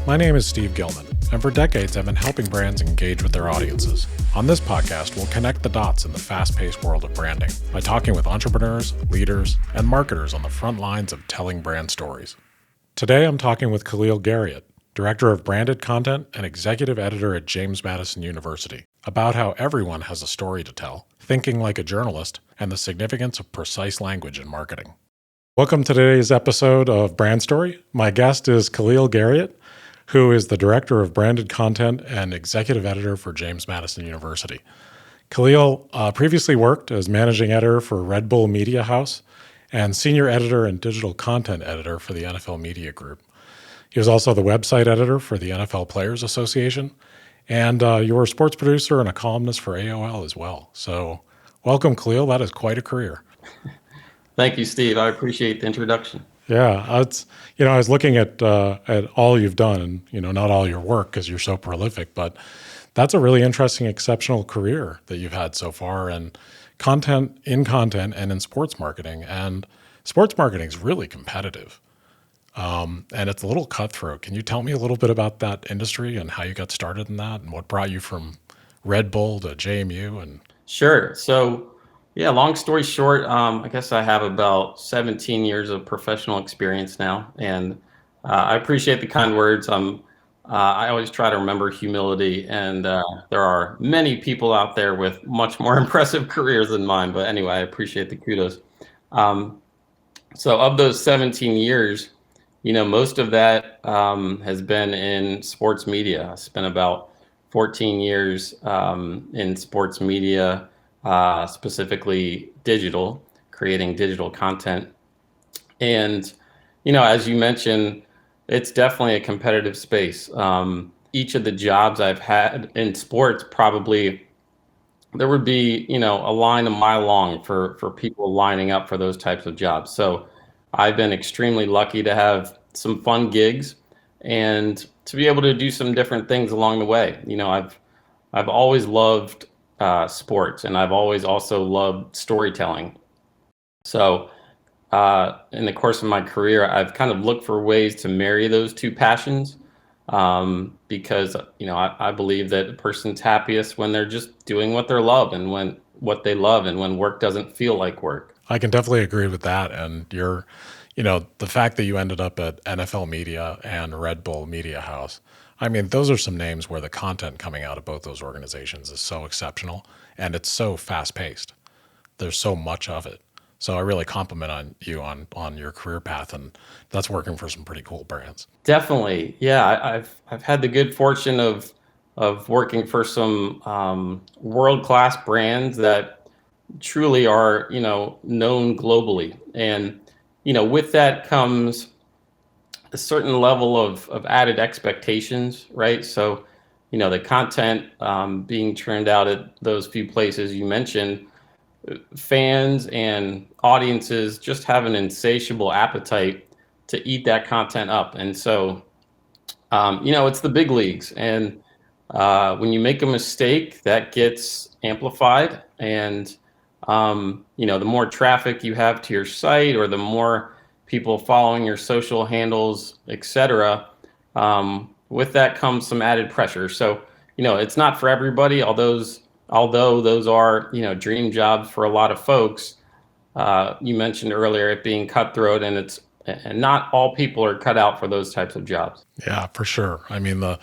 My name is Steve Gilman, and for decades I've been helping brands engage with their audiences. On this podcast, we'll connect the dots in the fast-paced world of branding by talking with entrepreneurs, leaders, and marketers on the front lines of telling brand stories. Today I'm talking with Khalil Garriott, Director of Branded Content and Executive Editor at James Madison University, about how everyone has a story to tell, thinking like a journalist, and the significance of precise language in marketing. Welcome to today's episode of Brand Story. My guest is Khalil Garriott, who is the Director of Branded Content and Executive Editor for James Madison University. Khalil previously worked as Managing Editor for Red Bull Media House and Senior Editor and Digital Content Editor for the NFL Media Group. He was also the website editor for the NFL Players Association, and you were a sports producer and a columnist for AOL as well. So welcome, Khalil. That is quite a career. Thank you, Steve. I appreciate the introduction. Yeah, I was looking at all you've done, and not all your work because you're so prolific, but that's a really interesting, exceptional career that you've had so far, and content and in sports marketing. And sports marketing is really competitive, and it's a little cutthroat. Can you tell me a little bit about that industry and how you got started in that, and what brought you from Red Bull to JMU? And Sure. So, yeah, long story short, I guess I have about 17 years of professional experience now, and I appreciate the kind words. I always try to remember humility, and there are many people out there with much more impressive careers than mine. But anyway, I appreciate the kudos. So, of those 17 years, most of that has been in sports media. I spent about 14 years in sports media. Specifically digital, creating digital content. And, as you mentioned, it's definitely a competitive space. Each of the jobs I've had in sports, probably there would be, a line a mile long for people lining up for those types of jobs. So I've been extremely lucky to have some fun gigs and to be able to do some different things along the way. I've always loved sports, and I've always also loved storytelling. So in the course of my career, I've kind of looked for ways to marry those two passions because, I believe that a person's happiest when they're just doing what they love and when work doesn't feel like work. I can definitely agree with that. And the fact that you ended up at NFL Media and Red Bull Media House, I mean, those are some names where the content coming out of both those organizations is so exceptional, and it's so fast-paced. There's so much of it. So I really compliment on you on your career path, and that's working for some pretty cool brands. Definitely, yeah. I've had the good fortune of working for some world-class brands that truly are known globally, and with that comes a certain level of added expectations, right? So, the content being churned out at those few places you mentioned, fans and audiences just have an insatiable appetite to eat that content up. And so, it's the big leagues. And when you make a mistake, that gets amplified. And, the more traffic you have to your site, or the more people following your social handles, etc. With that comes some added pressure. So, it's not for everybody, although those are, dream jobs for a lot of folks. You mentioned earlier it being cutthroat, and not all people are cut out for those types of jobs. Yeah, for sure. I mean, the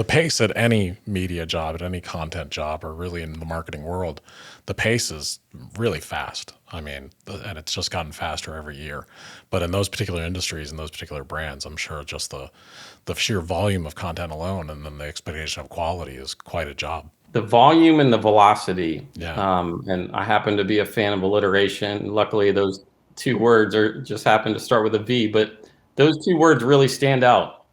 pace at any media job, at any content job, or really in the marketing world, the pace is really fast. I mean, and it's just gotten faster every year. But in those particular industries and those particular brands, I'm sure just the sheer volume of content alone, and then the expectation of quality, is quite a job. The volume and the velocity. Yeah. And I happen to be a fan of alliteration. Luckily, those two words just happen to start with a V, but those two words really stand out.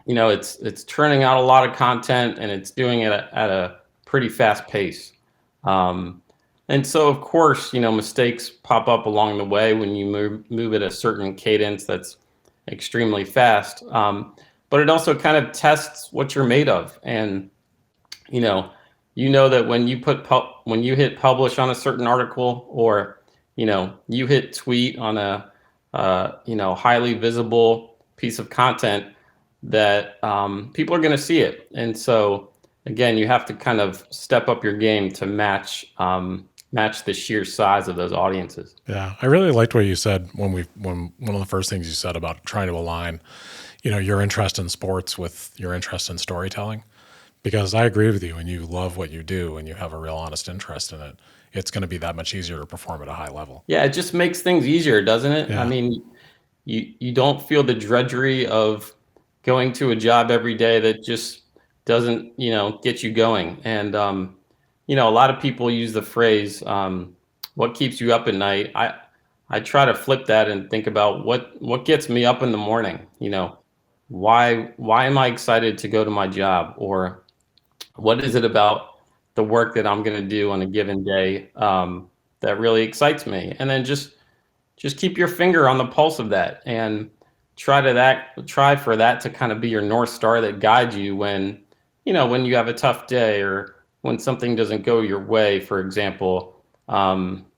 It's churning out a lot of content, and it's doing it at a pretty fast pace. And so, of course, mistakes pop up along the way when you move at a certain cadence that's extremely fast. But it also kind of tests what you're made of. And, that when you hit publish on a certain article, or, you hit tweet on a, highly visible piece of content, that people are going to see it. And so again, you have to kind of step up your game to match the sheer size of those audiences. Yeah, I really liked what you said when one of the first things you said about trying to align, your interest in sports with your interest in storytelling. Because I agree with you, and you love what you do, and you have a real honest interest in it. It's going to be that much easier to perform at a high level. Yeah, it just makes things easier, doesn't it? I Yeah, mean, you don't feel the drudgery of going to a job every day that just doesn't, get you going. And a lot of people use the phrase, what keeps you up at night. I try to flip that and think about what gets me up in the morning. Why am I excited to go to my job? Or what is it about the work that I'm going to do on a given day that really excites me? And then just keep your finger on the pulse of that and try for that to kind of be your North Star that guides you when you have a tough day or when something doesn't go your way, for example.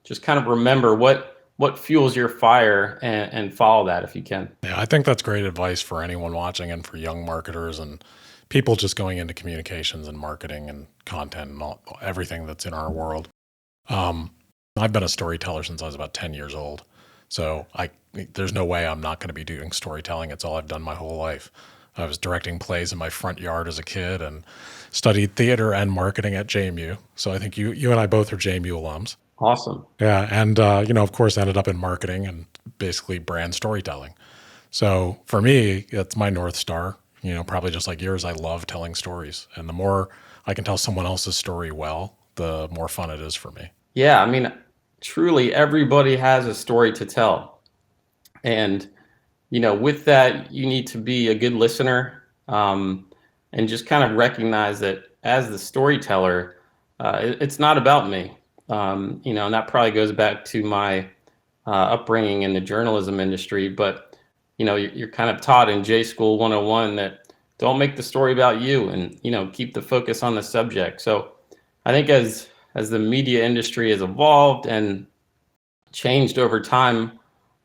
Just kind of remember what fuels your fire and follow that if you can. yeah, I think that's great advice for anyone watching and for young marketers and people just going into communications and marketing and content and everything that's in our world. Um, I've been a storyteller since I was about 10 years old. So there's no way I'm not going to be doing storytelling. It's all I've done my whole life. I was directing plays in my front yard as a kid and studied theater and marketing at JMU. So I think you and I both are JMU alums. Awesome. Yeah. And, of course, ended up in marketing and basically brand storytelling. So for me, it's my North Star, probably just like yours. I love telling stories. And the more I can tell someone else's story well, the more fun it is for me. Yeah, I mean, truly everybody has a story to tell. And with that, you need to be a good listener, and just kind of recognize that as the storyteller, it's not about me. And that probably goes back to my upbringing in the journalism industry. But you're kind of taught in J School 101 that don't make the story about you, and keep the focus on the subject. So I think as the media industry has evolved and changed over time,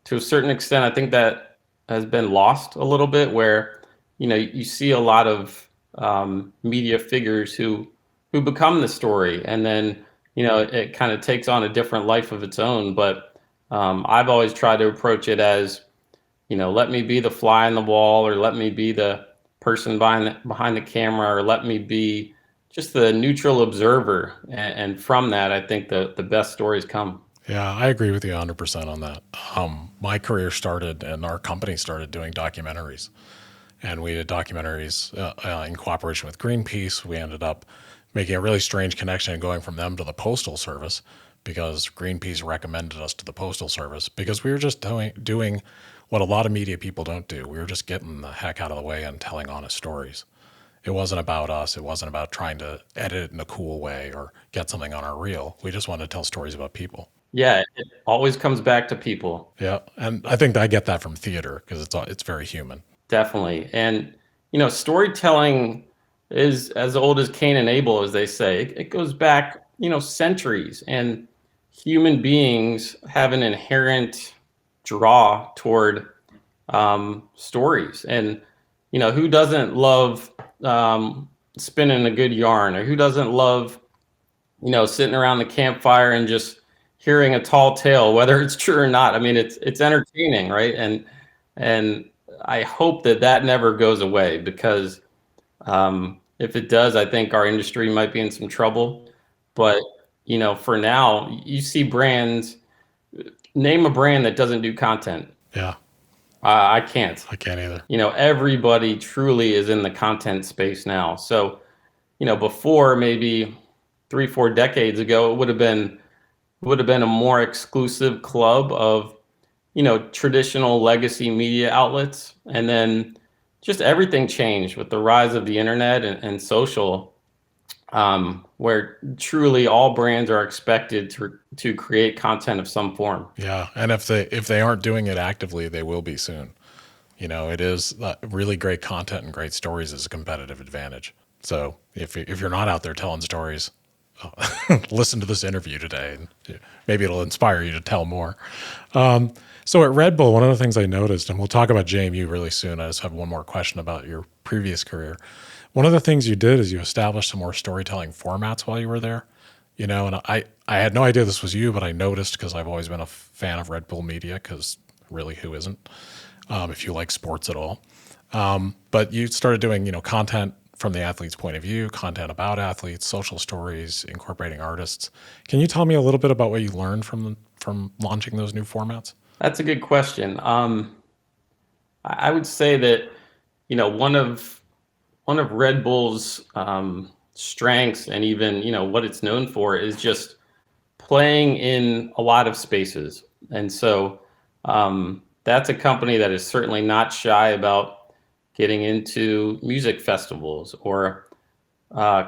to a certain extent, I think that has been lost a little bit, where you see a lot of media figures who become the story, and then it kind of takes on a different life of its own. But I've always tried to approach it as, let me be the fly on the wall, or let me be the person behind the camera, or let me be just the neutral observer. And from that, I think the best stories come. Yeah, I agree with you 100% on that. My career started and our company started doing documentaries. And we did documentaries in cooperation with Greenpeace. We ended up making a really strange connection and going from them to the Postal Service because Greenpeace recommended us to the Postal Service because we were just doing what a lot of media people don't do. We were just getting the heck out of the way and telling honest stories. It wasn't about us. It wasn't about trying to edit it in a cool way or get something on our reel. We just wanted to tell stories about people. Yeah, it always comes back to people. Yeah, and I think I get that from theater because it's very human. Definitely. And, storytelling is as old as Cain and Abel, as they say. It goes back, centuries. And human beings have an inherent draw toward stories. And, who doesn't love spinning a good yarn, or who doesn't love, sitting around the campfire and just hearing a tall tale, whether it's true or not. I mean, it's entertaining, right? And I hope that never goes away, because if it does, I think our industry might be in some trouble. But for now, you see brands. Name a brand that doesn't do content. Yeah, I can't. I can't either. Everybody truly is in the content space now. So, before maybe 3-4 decades ago, it would have been a more exclusive club of traditional legacy media outlets. And then just everything changed with the rise of the internet and social, where truly all brands are expected to create content of some form. Yeah, and if they aren't doing it actively, they will be soon. It is really great content and great stories is a competitive advantage. So if you're not out there telling stories, listen to this interview today, and maybe it'll inspire you to tell more. So at Red Bull, one of the things I noticed, and we'll talk about JMU really soon. I just have one more question about your previous career. One of the things you did is you established some more storytelling formats while you were there. And I had no idea this was you, but I noticed because I've always been a fan of Red Bull media, because really, who isn't, if you like sports at all. But you started doing, content from the athlete's point of view, content about athletes, social stories, incorporating artists. Can you tell me a little bit about what you learned from launching those new formats? That's a good question. I would say that, one of Red Bull's strengths, and even, what it's known for, is just playing in a lot of spaces. And so that's a company that is certainly not shy about getting into music festivals, or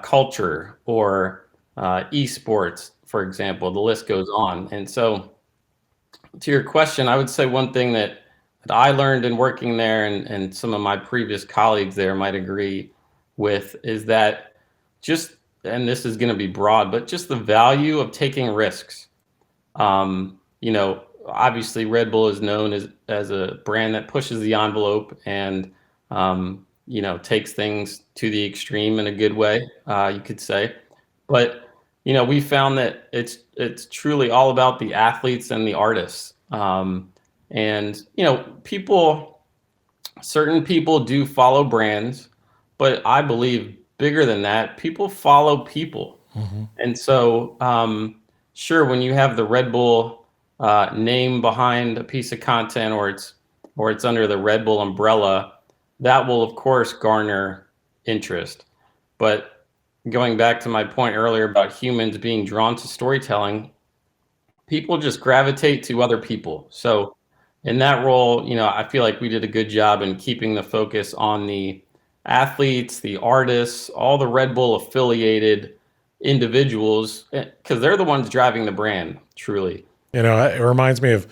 culture, or esports, for example. The list goes on. And so, to your question, I would say one thing that I learned in working there, and some of my previous colleagues there might agree with, is that just, and this is going to be broad, but just the value of taking risks. Obviously Red Bull is known as a brand that pushes the envelope, and takes things to the extreme in a good way, you could say. But we found that it's truly all about the athletes and the artists. And certain people do follow brands, but I believe bigger than that, people follow people. And so, sure, when you have the Red Bull name behind a piece of content, or it's under the Red Bull umbrella, that will of course garner interest. But going back to my point earlier about humans being drawn to storytelling, people just gravitate to other people. So in that role, I feel like we did a good job in keeping the focus on the athletes, the artists, all the Red Bull affiliated individuals, because they're the ones driving the brand, truly. It reminds me of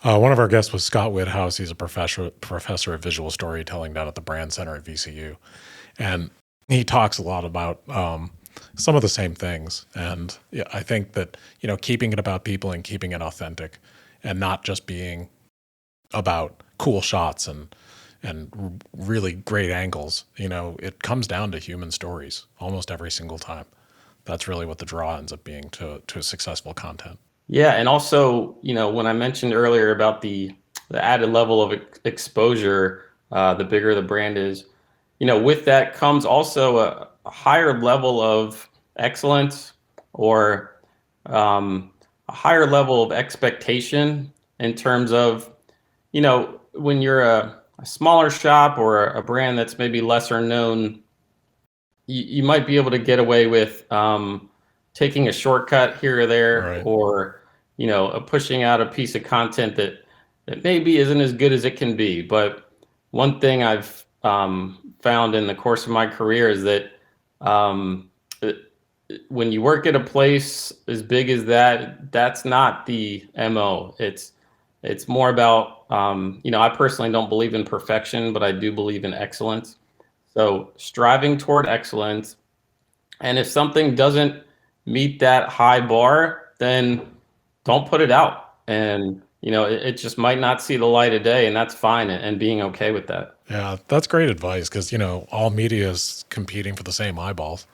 one of our guests was Scott Whithouse. He's a professor of visual storytelling down at the Brand Center at VCU, and he talks a lot about some of the same things. And yeah, I think that keeping it about people and keeping it authentic, and not just being about cool shots and really great angles. It comes down to human stories almost every single time. That's really what the draw ends up being to a successful content. Yeah, and also, when I mentioned earlier about the added level of exposure, the bigger the brand is, with that comes also a higher level of excellence, or a higher level of expectation, in terms of, when you're a smaller shop or a brand that's maybe lesser known, you might be able to get away with taking a shortcut here or there, Right. or pushing out a piece of content that maybe isn't as good as it can be. But one thing I've found in the course of my career is that when you work at a place as big as that, that's not the MO. It's more about, I personally don't believe in perfection, but I do believe in excellence. So striving toward excellence. And if something doesn't meet that high bar, then don't put it out. And, it just might not see the light of day, and that's fine, and being okay with that. Yeah, that's great advice, because, all media is competing for the same eyeballs.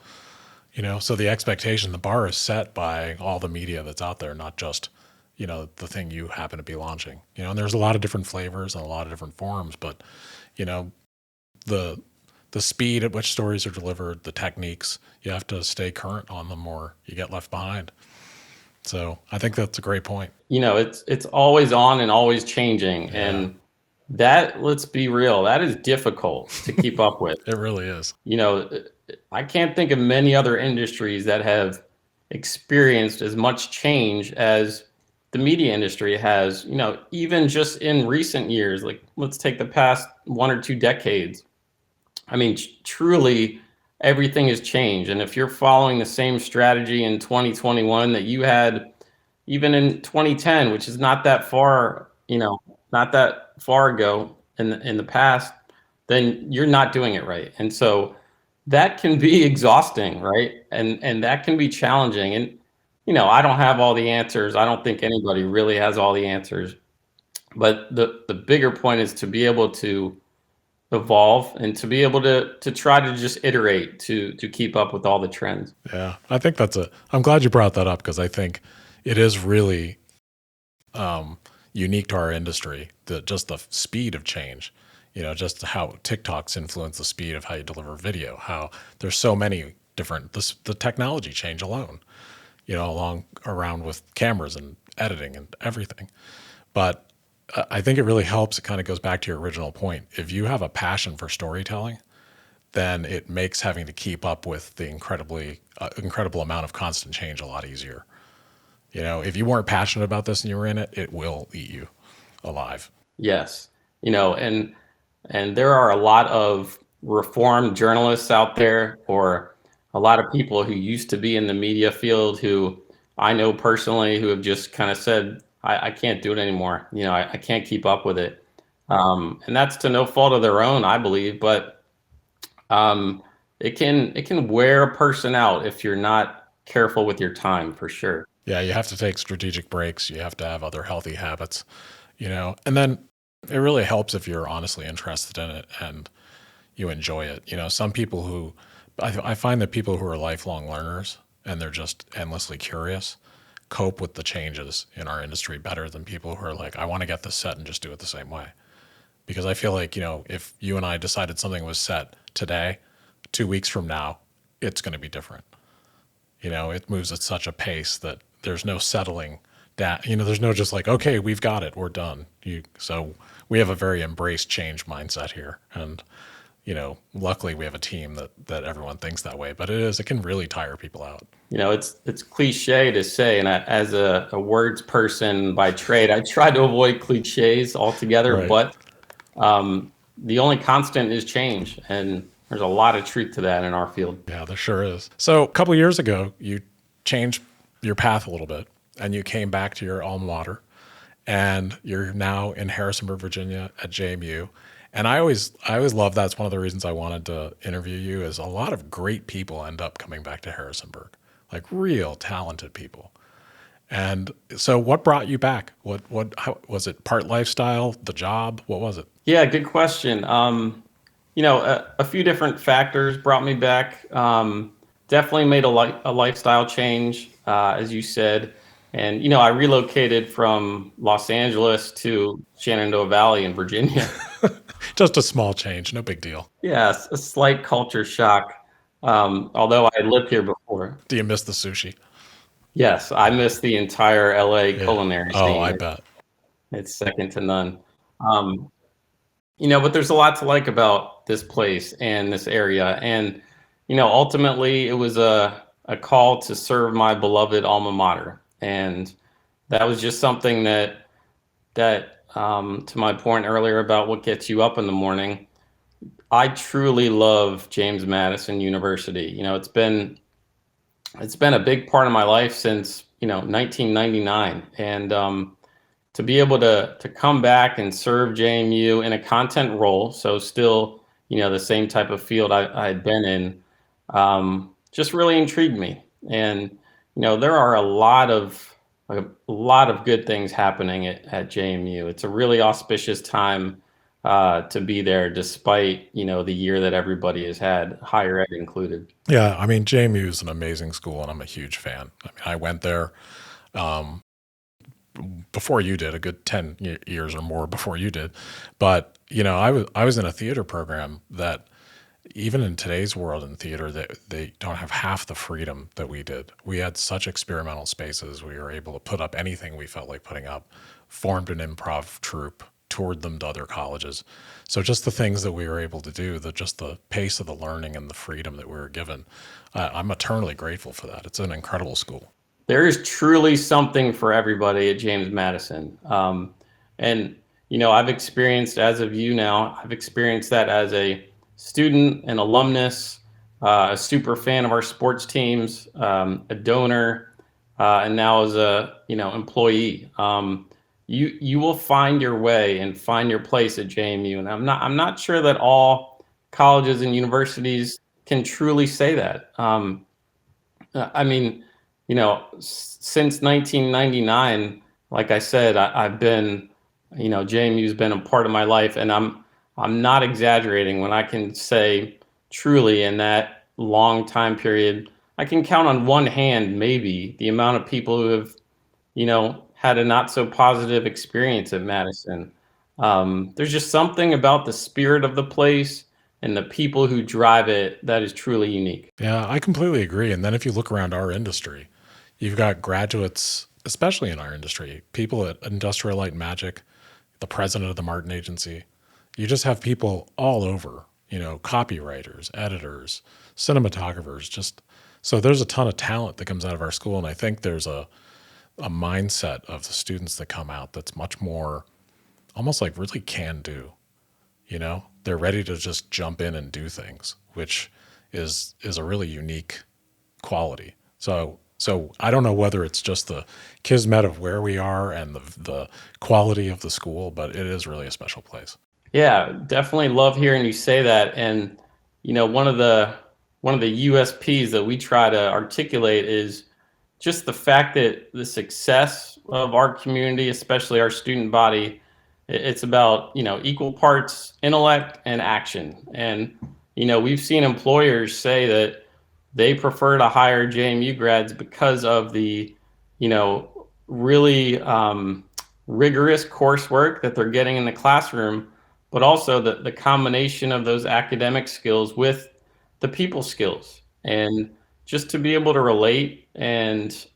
So the expectation, the bar is set by all the media that's out there, not just, the thing you happen to be launching. And there's a lot of different flavors and a lot of different forms, but, the speed at which stories are delivered, the techniques, you have to stay current on them, or you get left behind. So I think that's a great point. It's always on and always changing. Yeah. And that, let's be real, that is difficult to keep up with. It really is. I can't think of many other industries that have experienced as much change as the media industry has, even just in recent years. Like, let's take the past 1 or 2 decades. I mean, truly, everything has changed. And if you're following the same strategy in 2021 that you had even in 2010, which is not that far, not that far ago in the past, then you're not doing it right. And so that can be exhausting, right? And that can be challenging. And I don't have all the answers. I don't think anybody really has all the answers. But the bigger point is to be able to evolve and to be able to try to just iterate to keep up with all the trends. Yeah, I think I'm glad you brought that up because I think it is really unique to our industry, just the speed of change, just how TikToks influence the speed of how you deliver video, how there's so many different, the technology change alone, along around with cameras and editing and everything. But I think it really helps. It kind of goes back to your original point. If you have a passion for storytelling, then it makes having to keep up with the incredible amount of constant change a lot easier. If you weren't passionate about this and you were in it, it will eat you alive. Yes. And there are a lot of reformed journalists out there, or a lot of people who used to be in the media field who I know personally who have just kind of said, I can't do it anymore. I can't keep up with it. And that's to no fault of their own, I believe, but it can wear a person out if you're not careful with your time, for sure. Yeah, you have to take strategic breaks. You have to have other healthy habits, and then it really helps if you're honestly interested in it and you enjoy it. Some people who, I find that people who are lifelong learners and they're just endlessly curious cope with the changes in our industry better than people who are like, I want to get this set and just do it the same way. Because I feel like, if you and I decided something was set today, 2 weeks from now, it's going to be different. It moves at such a pace that there's no settling down. There's no just like, okay, we've got it, we're done. So we have a very embrace change mindset here. And, luckily we have a team that everyone thinks that way, but it can really tire people out. It's cliche to say, and as a words person by trade, I try to avoid cliches altogether, Right. But the only constant is change. And there's a lot of truth to that in our field. Yeah, there sure is. So a couple of years ago, you changed your path a little bit and you came back to your alma mater, and you're now in Harrisonburg, Virginia at JMU. And I always love that. It's one of the reasons I wanted to interview you is a lot of great people end up coming back to Harrisonburg, like real talented people. And so what brought you back? How, was it part lifestyle, the job? What was it? Yeah, good question. A few different factors brought me back. Definitely made a lifestyle change, as you said. And, I relocated from Los Angeles to Shenandoah Valley in Virginia. Just a small change, no big deal. Yeah, a slight culture shock, although I had lived here before. Do you miss the sushi? Yes, I miss the entire LA culinary scene. Oh, I bet. It's second to none. But there's a lot to like about this place and this area. And, ultimately it was a call to serve my beloved alma mater. And that was just something that to my point earlier about what gets you up in the morning, I truly love James Madison University. It's been a big part of my life since 1999, and to be able to come back and serve JMU in a content role, so still the same type of field I had been in, just really intrigued me. And there are a lot of good things happening at JMU. It's a really auspicious time to be there, despite the year that everybody has had, higher ed included. Yeah, I mean, JMU is an amazing school, and I'm a huge fan. I mean, I went there before you did, a good 10 years or more before you did. But I was in a theater program that, even in today's world in theater, they don't have half the freedom that we did. We had such experimental spaces. We were able to put up anything we felt like putting up, formed an improv troupe, toured them to other colleges. So just the things that we were able to do, just the pace of the learning and the freedom that we were given, I'm eternally grateful for that. It's an incredible school. There is truly something for everybody at James Madison. And, I've experienced, as of you now, I've experienced that as a student, an alumnus, a super fan of our sports teams, a donor, and now as a, employee. You will find your way and find your place at JMU. And I'm not sure that all colleges and universities can truly say that. I mean, since 1999, like I said, I've been, JMU's been a part of my life, and I'm not exaggerating when I can say truly in that long time period, I can count on one hand maybe the amount of people who have, had a not so positive experience at Madison. There's just something about the spirit of the place and the people who drive it that is truly unique. Yeah, I completely agree. And then if you look around our industry, you've got graduates, especially in our industry, people at Industrial Light and Magic, the president of the Martin Agency. You just have people all over, copywriters, editors, cinematographers, just so there's a ton of talent that comes out of our school. And I think there's a mindset of the students that come out that's much more almost like really can do. They're ready to just jump in and do things, which is a really unique quality. So I don't know whether it's just the kismet of where we are and the quality of the school, but it is really a special place. Yeah, definitely love hearing you say that. And one of the USPs that we try to articulate is just the fact that the success of our community, especially our student body, it's about, equal parts intellect and action. And, we've seen employers say that they prefer to hire JMU grads because of the, really rigorous coursework that they're getting in the classroom, but also the combination of those academic skills with the people skills, and just to be able to relate and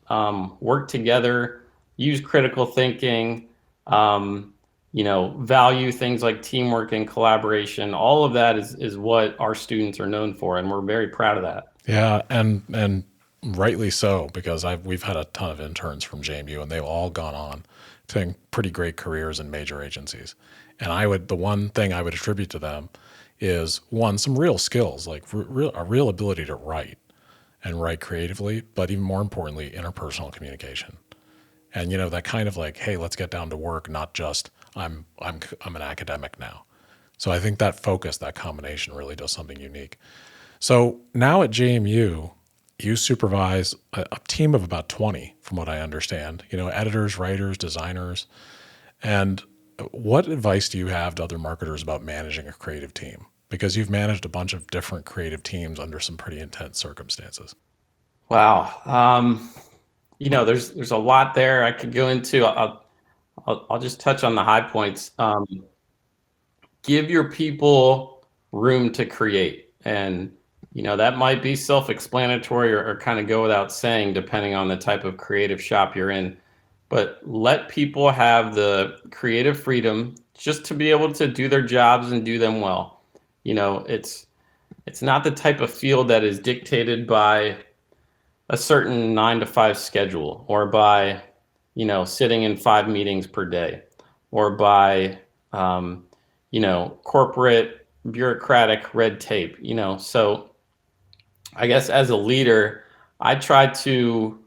work together, use critical thinking, value things like teamwork and collaboration. All of that is what our students are known for, and we're very proud of that. Yeah, and rightly so, because we've had a ton of interns from JMU, and they've all gone on to pretty great careers in major agencies. And the one thing I would attribute to them is one, some real skills, like a real ability to write and write creatively, but even more importantly, interpersonal communication. And that kind of like, hey, let's get down to work, not just I'm an academic now. So I think that focus, that combination really does something unique. So now at JMU, you supervise a team of about 20, from what I understand, editors, writers, designers. And what advice do you have to other marketers about managing a creative team? Because you've managed a bunch of different creative teams under some pretty intense circumstances. Wow. There's a lot there I could go into. I'll just touch on the high points. Give your people room to create. And, that might be self-explanatory or kind of go without saying, depending on the type of creative shop you're in. But let people have the creative freedom just to be able to do their jobs and do them well. It's not the type of field that is dictated by a certain 9 to 5 schedule, or by, sitting in 5 meetings per day, or by, corporate bureaucratic red tape, So I guess as a leader, I try to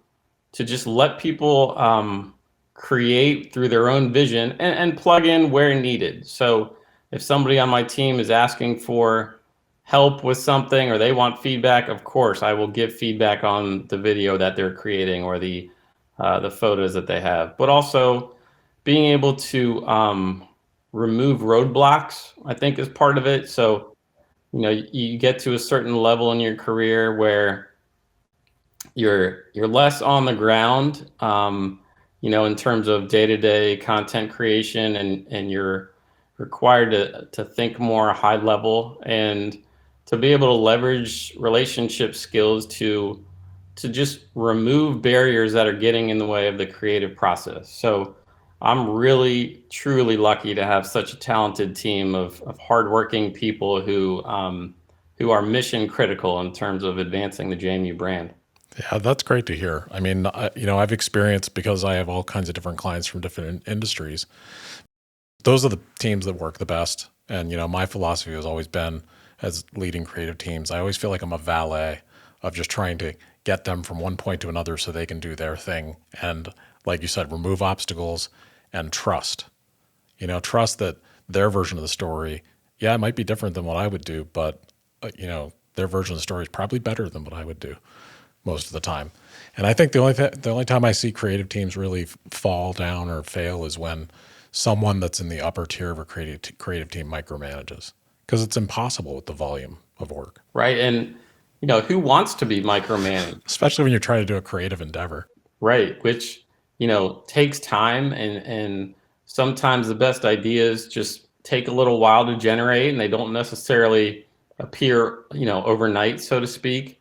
just let people create through their own vision and plug in where needed. So if somebody on my team is asking for help with something, or they want feedback, of course, I will give feedback on the video that they're creating, or the photos that they have. But also being able to remove roadblocks, I think, is part of it. So, you get to a certain level in your career where you're less on the ground, in terms of day-to-day content creation, and you're required to think more high level, and to be able to leverage relationship skills to just remove barriers that are getting in the way of the creative process. So I'm really, truly lucky to have such a talented team of hardworking people who are mission critical in terms of advancing the JMU brand. Yeah, that's great to hear. I mean, I've experienced, because I have all kinds of different clients from different industries. Those are the teams that work the best. And, my philosophy has always been, as leading creative teams, I always feel like I'm a valet of just trying to get them from one point to another so they can do their thing. And like you said, remove obstacles and trust. Trust that their version of the story, yeah, it might be different than what I would do, but, their version of the story is probably better than what I would do most of the time. And I think the only time I see creative teams really fall down or fail is when someone that's in the upper tier of a creative team micromanages, because it's impossible with the volume of work. Right. And, who wants to be micromanaged? Especially when you're trying to do a creative endeavor. Right. Which, takes time, and sometimes the best ideas just take a little while to generate, and they don't necessarily appear, overnight, so to speak.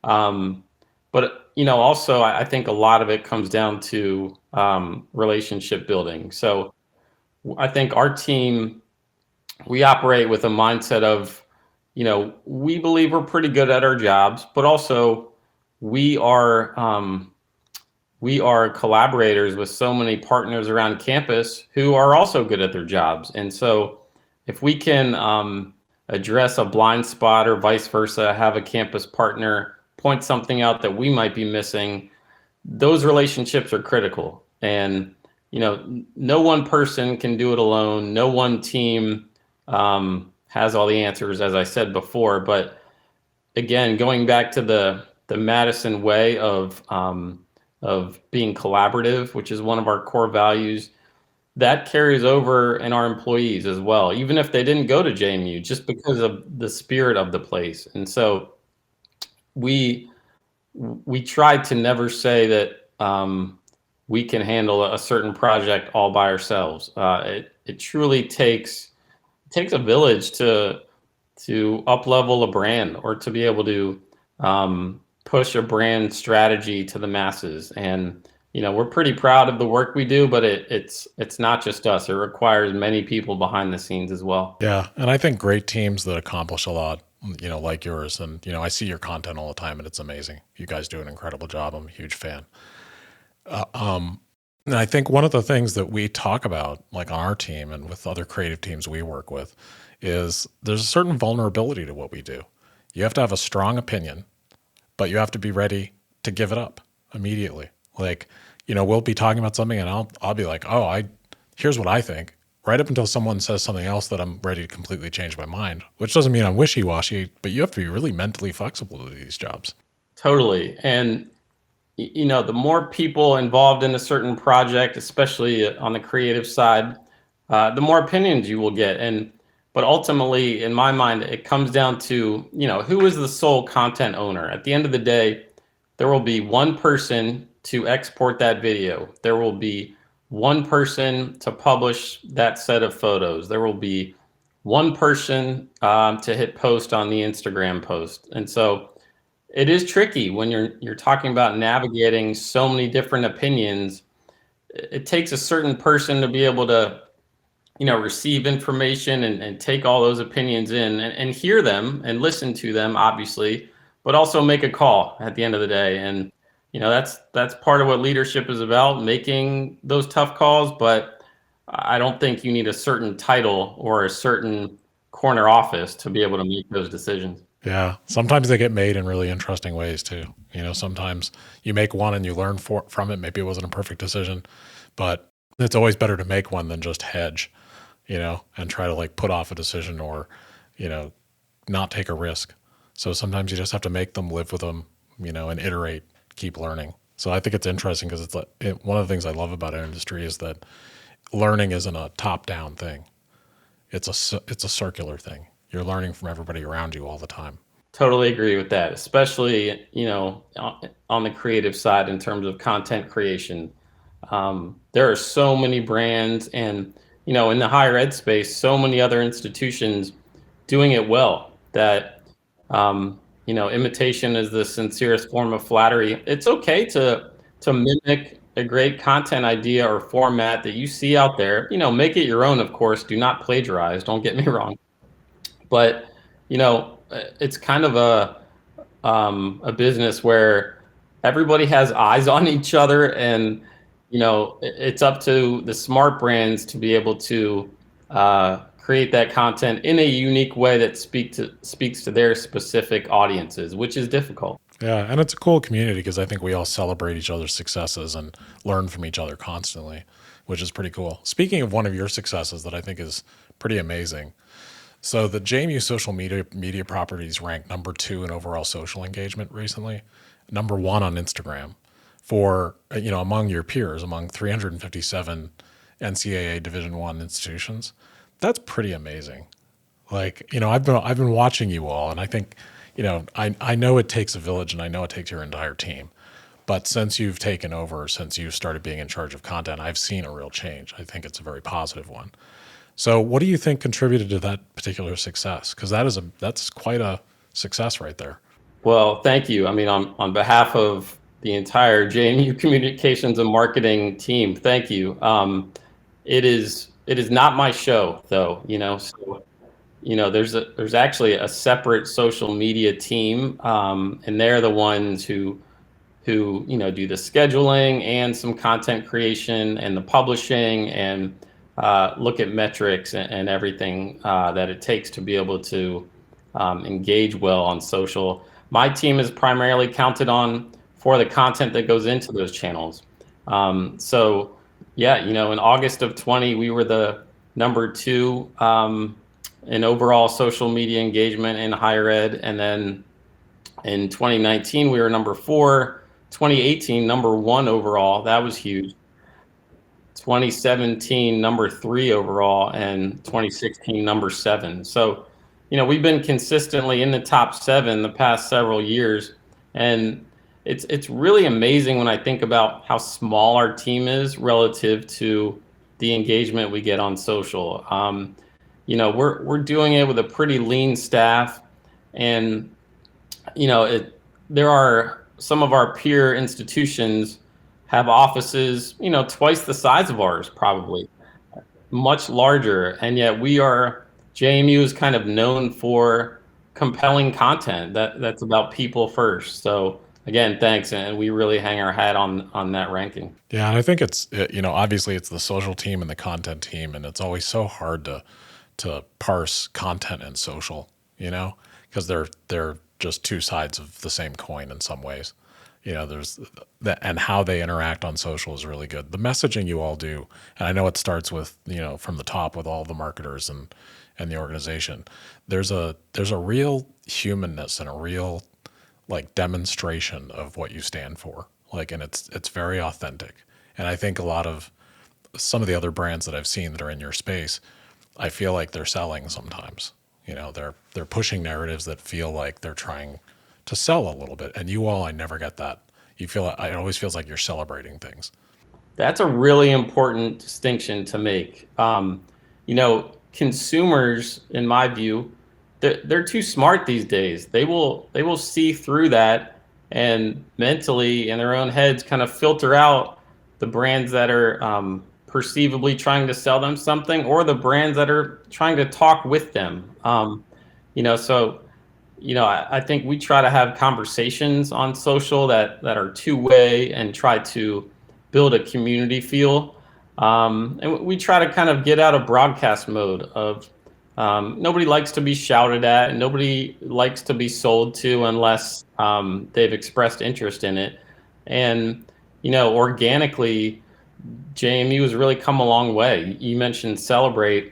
But, also I think a lot of it comes down to relationship building. So I think our team, we operate with a mindset of, we believe we're pretty good at our jobs, but also we are collaborators with so many partners around campus who are also good at their jobs. And so if we can address a blind spot or vice versa, have a campus partner point something out that we might be missing, those relationships are critical. And, no one person can do it alone. No one team has all the answers, as I said before. But again, going back to the Madison way of being collaborative, which is one of our core values, that carries over in our employees as well, even if they didn't go to JMU, just because of the spirit of the place. And so we try to never say that we can handle a certain project all by ourselves. It truly takes a village to up-level a brand, or to be able to push a brand strategy to the masses. And we're pretty proud of the work we do, but it's not just us. It requires many people behind the scenes as well. Yeah, and I think great teams that accomplish a lot, like yours, and I see your content all the time, and it's amazing. You guys do an incredible job. I'm a huge fan. And I think one of the things that we talk about, like on our team and with other creative teams we work with, is there's a certain vulnerability to what we do. You have to have a strong opinion, but you have to be ready to give it up immediately. Like, we'll be talking about something and I'll be like, here's what I think, right up until someone says something else that I'm ready to completely change my mind, which doesn't mean I'm wishy-washy, but you have to be really mentally flexible to these jobs. Totally. And, the more people involved in a certain project, especially on the creative side, the more opinions you will get. But ultimately, in my mind, it comes down to, who is the sole content owner? At the end of the day, there will be one person to export that video. There will be one person to publish that set of photos. There will be one person to hit post on the Instagram post. And so it is tricky when you're talking about navigating so many different opinions. It takes a certain person to be able to, receive information and take all those opinions in and hear them and listen to them, obviously, but also make a call at the end of the day. And, that's part of what leadership is about, making those tough calls. But I don't think you need a certain title or a certain corner office to be able to make those decisions. Yeah. Sometimes they get made in really interesting ways too. Sometimes you make one and you learn from it. Maybe it wasn't a perfect decision, but it's always better to make one than just hedge, and try to like put off a decision or, not take a risk. So sometimes you just have to make them, live with them, and iterate, keep learning. So I think it's interesting because it's one of the things I love about our industry is that learning isn't a top-down thing. It's a circular thing. You're learning from everybody around you all the time. Totally agree with that, especially, on the creative side in terms of content creation. There are so many brands and, in the higher ed space, so many other institutions doing it well that, imitation is the sincerest form of flattery. It's okay to mimic a great content idea or format that you see out there. Make it your own, of course. Do not plagiarize. Don't get me wrong. But, it's kind of a business where everybody has eyes on each other, and, it's up to the smart brands to be able to create that content in a unique way that speaks to their specific audiences, which is difficult. Yeah, and it's a cool community because I think we all celebrate each other's successes and learn from each other constantly, which is pretty cool. Speaking of one of your successes that I think is pretty amazing, So the JMU social media properties ranked number 2 in overall social engagement recently, number 1 on Instagram for among your peers, among 357 NCAA Division One institutions. That's pretty amazing. Like, I've been watching you all, and I think, I know it takes a village, and I know it takes your entire team. But since you've taken over, since you started being in charge of content, I've seen a real change. I think it's a very positive one. So, what do you think contributed to that particular success? Because that's quite a success right there. Well, thank you. I mean, on behalf of the entire JMU Communications and Marketing team, thank you. It is not my show, though. So there's actually a separate social media team, and they're the ones who do the scheduling and some content creation and the publishing and look at metrics and everything that it takes to be able to engage well on social. My team is primarily counted on for the content that goes into those channels. So yeah, in August of 20, we were the number 2 in overall social media engagement in higher ed. And then in 2019, we were number 4. 2018, number 1 overall. That was huge. 2017, number 3 overall, and 2016, number 7. So, we've been consistently in the top 7 the past several years, and it's really amazing when I think about how small our team is relative to the engagement we get on social. We're doing it with a pretty lean staff, and there are some of our peer institutions have offices, twice the size of ours, probably much larger. And yet JMU is kind of known for compelling content that's about people first. So again, thanks. And we really hang our hat on that ranking. Yeah, and I think obviously it's the social team and the content team, and it's always so hard to parse content and social, because they're just two sides of the same coin in some ways. There's that, and how they interact on social is really good. The messaging you all do, and I know it starts with, from the top with all the marketers and the organization. There's a real humanness and a real like demonstration of what you stand for. Like, and it's very authentic. And I think a lot of some of the other brands that I've seen that are in your space, I feel like they're selling sometimes. They're pushing narratives that feel like they're trying to sell a little bit. And you all, I never get that. It always feels like you're celebrating things. That's a really important distinction to make. Consumers, in my view, they're too smart these days. They will see through that and mentally in their own heads kind of filter out the brands that are perceivably trying to sell them something, or the brands that are trying to talk with them. I think we try to have conversations on social that are two-way and try to build a community feel. And we try to kind of get out of broadcast mode of nobody likes to be shouted at, and nobody likes to be sold to unless they've expressed interest in it. And, organically, JMU has really come a long way. You mentioned Celebrate.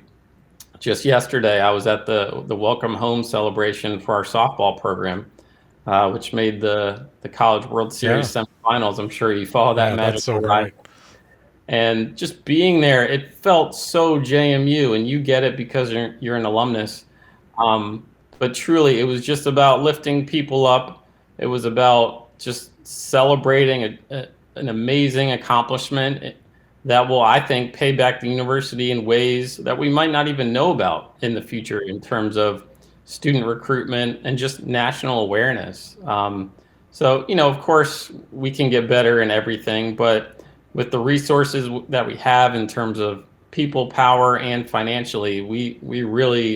Just yesterday, I was at the Welcome Home celebration for our softball program, which made the College World Series semifinals. I'm sure you follow that magical that's so ride. great. And just being there, it felt so JMU, and you get it because you're an alumnus. But truly, it was just about lifting people up. It was about just celebrating an amazing accomplishment that will, I think, pay back the university in ways that we might not even know about in the future in terms of student recruitment and just national awareness. Of course, we can get better in everything, but with the resources that we have in terms of people power and financially, we really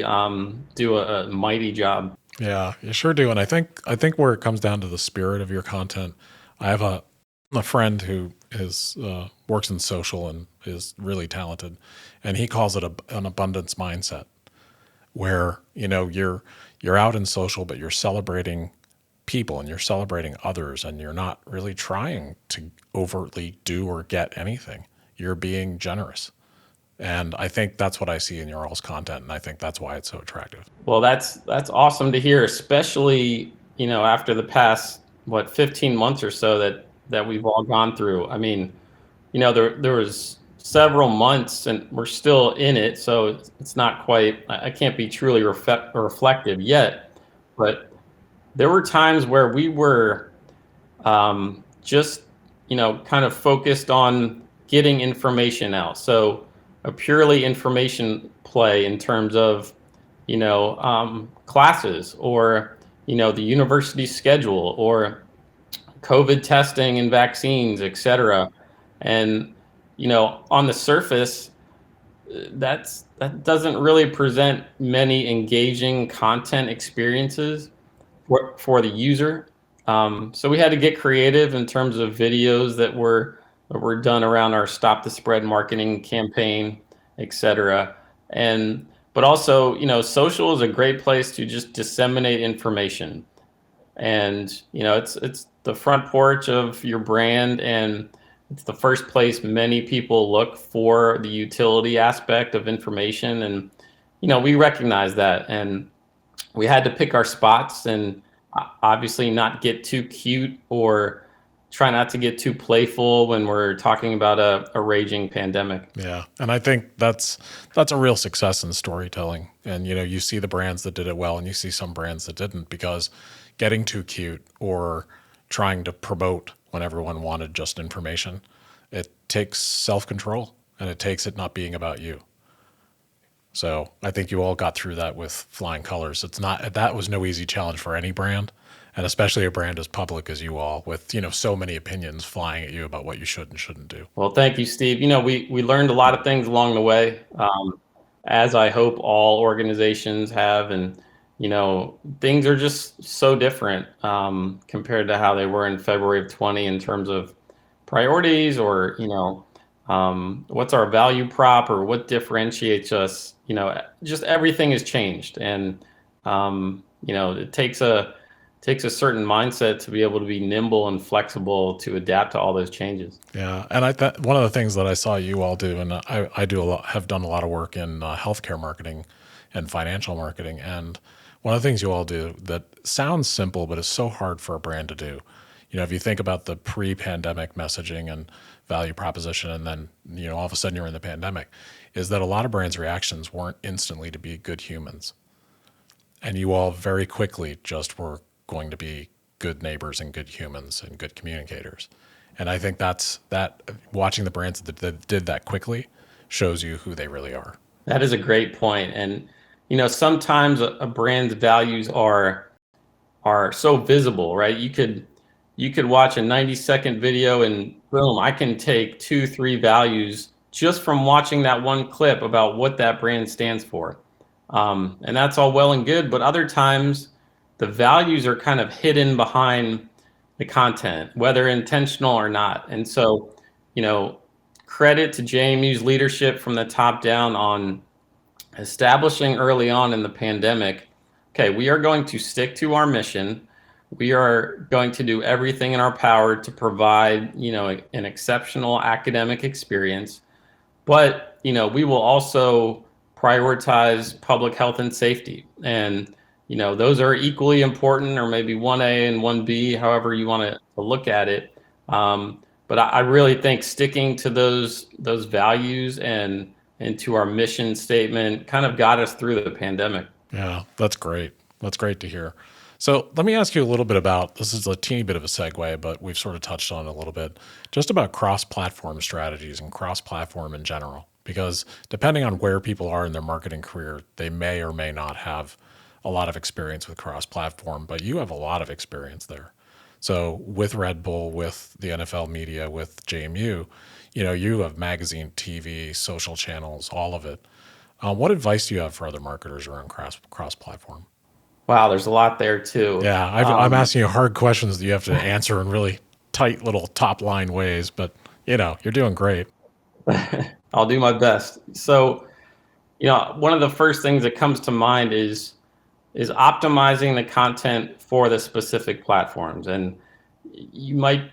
do a mighty job. Yeah, you sure do. And I think where it comes down to the spirit of your content, I have a friend who works in social and is really talented, and he calls it an abundance mindset, where you're out in social, but you're celebrating people and you're celebrating others, and you're not really trying to overtly do or get anything. You're being generous, And I think that's what I see in your all's content, and I think that's why it's so attractive. Well, that's awesome to hear, especially, after the past, 15 months or so that we've all gone through. I mean, there was several months and we're still in it, so it's not quite, I can't be truly reflective yet, but there were times where we were just, kind of focused on getting information out. So a purely information play in terms of, classes, or, the university schedule, or COVID testing and vaccines, et cetera. And, on the surface, that doesn't really present many engaging content experiences for the user. So we had to get creative in terms of videos that were done around our Stop the Spread marketing campaign, et cetera. And but also, social is a great place to just disseminate information. And it's the front porch of your brand, and it's the first place many people look for the utility aspect of information. And we recognize that, and we had to pick our spots, and obviously not get too cute, or try not to get too playful when we're talking about a raging pandemic. Yeah, and I think that's a real success in storytelling. And you see the brands that did it well, and you see some brands that didn't, because getting too cute or trying to promote when everyone wanted just information, it takes self-control, and it takes it not being about you. So I think you all got through that with flying colors. That was no easy challenge for any brand, and especially a brand as public as you all, with so many opinions flying at you about what you should and shouldn't do. Well, thank you, Steve. We learned a lot of things along the way, as I hope all organizations have. And things are just so different, compared to how they were in February of 20, in terms of priorities, or what's our value prop, or what differentiates us. Just everything has changed, and it takes a certain mindset to be able to be nimble and flexible to adapt to all those changes. Yeah, and one of the things that I saw you all do, and I do have done a lot of work in healthcare marketing and financial marketing, and one of the things you all do that sounds simple but is so hard for a brand to do. If you think about the pre-pandemic messaging and value proposition, and then all of a sudden you're in the pandemic, is that a lot of brands' reactions weren't instantly to be good humans, and you all very quickly just were going to be good neighbors and good humans and good communicators. And I think that watching the brands that did that quickly shows you who they really are. That is a great point. And sometimes a brand's values are so visible, right? You could watch a 90-second video, and boom, I can take 2-3 values just from watching that one clip about what that brand stands for. And that's all well and good, but other times the values are kind of hidden behind the content, whether intentional or not. And so, credit to JMU's leadership from the top down on establishing early on in the pandemic, okay, we are going to stick to our mission. We are going to do everything in our power to provide, an exceptional academic experience, but, we will also prioritize public health and safety. And those are equally important, or maybe 1A and 1B, however you want to look at it. But I really think sticking to those values and to our mission statement kind of got us through the pandemic. Yeah, that's great. That's great to hear. So let me ask you a little bit about, this is a teeny bit of a segue, but we've sort of touched on it a little bit, just about cross-platform strategies and cross-platform in general. Because depending on where people are in their marketing career, they may or may not have a lot of experience with cross-platform, but you have a lot of experience there. So with Red Bull, with the NFL media, with JMU, you have magazine, TV, social channels, all of it. What advice do you have for other marketers around cross-platform? Wow, there's a lot there too. Yeah, I'm asking you hard questions that you have to answer in really tight little top line ways, but you're doing great. I'll do my best. So, one of the first things that comes to mind is optimizing the content for the specific platforms. And you might